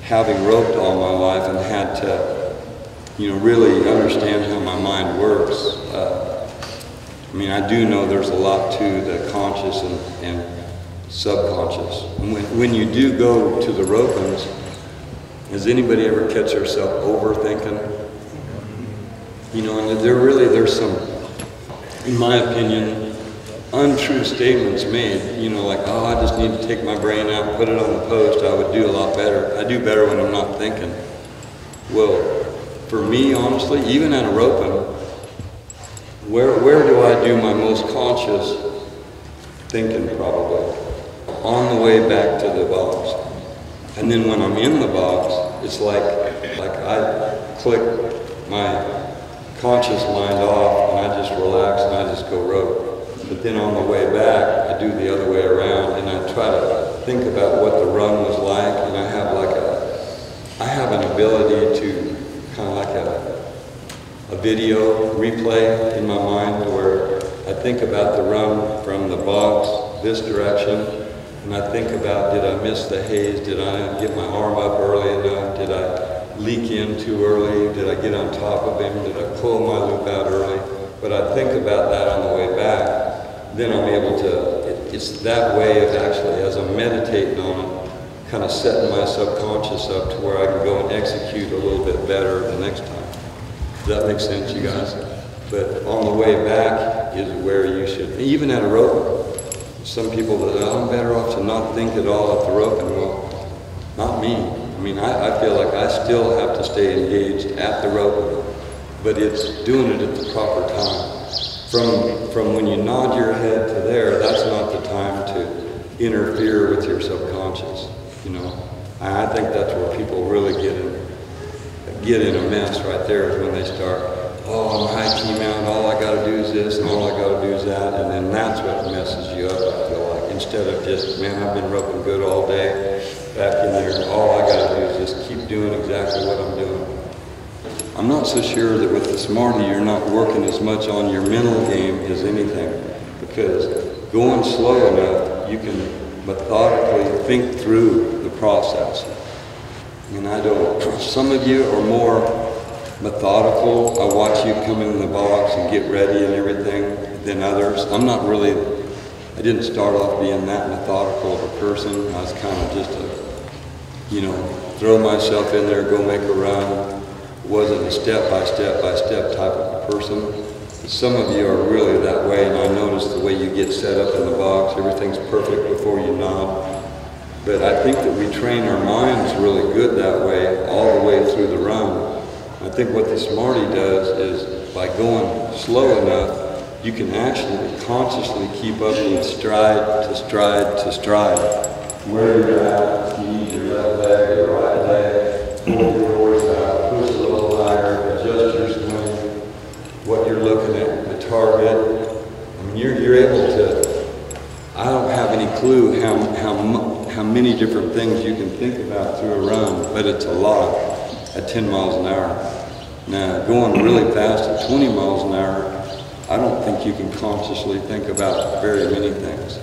having roped all my life and had to, really understand how my mind works. I do know there's a lot to the conscious and subconscious. When you do go to the ropings, has anybody ever catch yourself overthinking? And there's some, in my opinion, untrue statements made, like, oh, I just need to take my brain out and put it on the post, I would do a lot better. I do better when I'm not thinking. Well, for me, honestly, even at a roping, where do I do my most conscious thinking? Probably on the way back to the box. And then when I'm in the box, it's like I click my conscious mind off and I just relax and I just go rope. But then on the way back, I do the other way around and I try to think about what the run was like, and I have an ability to kind of like a video replay in my mind where I think about the run from the box this direction, and I think about, did I miss the haze? Did I get my arm up early enough? Did I leak in too early? Did I get on top of him? Did I pull my loop out early? But I think about that on the way back. Then I'm able to, it's that way of actually, as I'm meditating on it, kind of setting my subconscious up to where I can go and execute a little bit better the next time. Does that make sense, you guys? But on the way back is where you should, even at a rope, some people that, oh, I'm better off to not think at all at the rope, and well, not me. I feel like I still have to stay engaged at the rope, but it's doing it at the proper time. From when you nod your head to there, that's not the time to interfere with your subconscious, I think that's where people really get in a mess right there, is when they start, oh, I'm high key mount, all I gotta do is this, and all I gotta do is that, and then that's what messes you up, I feel like. Instead of just, man, I've been roping good all day, back in there, all I gotta do is just keep doing exactly what I'm doing. I'm not so sure that with the Smarty you're not working as much on your mental game as anything, because going slow enough, you can methodically think through the process. Some of you are more methodical. I watch you come in the box and get ready and everything than others. I didn't start off being that methodical of a person. I was kind of just throw myself in there, go make a run. Wasn't a step-by-step type of a person. But some of you are really that way, and I notice the way you get set up in the box, everything's perfect before you nod. But I think that we train our minds really good that way, all the way through the run. I think what the Smarty does is, by going slow enough, you can actually consciously keep up with stride to stride to stride. Where you're at, you need your left leg, your right leg, pull your horse out, push a little higher, adjust your swing, what you're looking at, the target. You're able to, I don't have any clue how many different things you can think about through a run, but it's a lot at 10 miles an hour. Now, going really fast at 20 miles an hour, I don't think you can consciously think about very many things.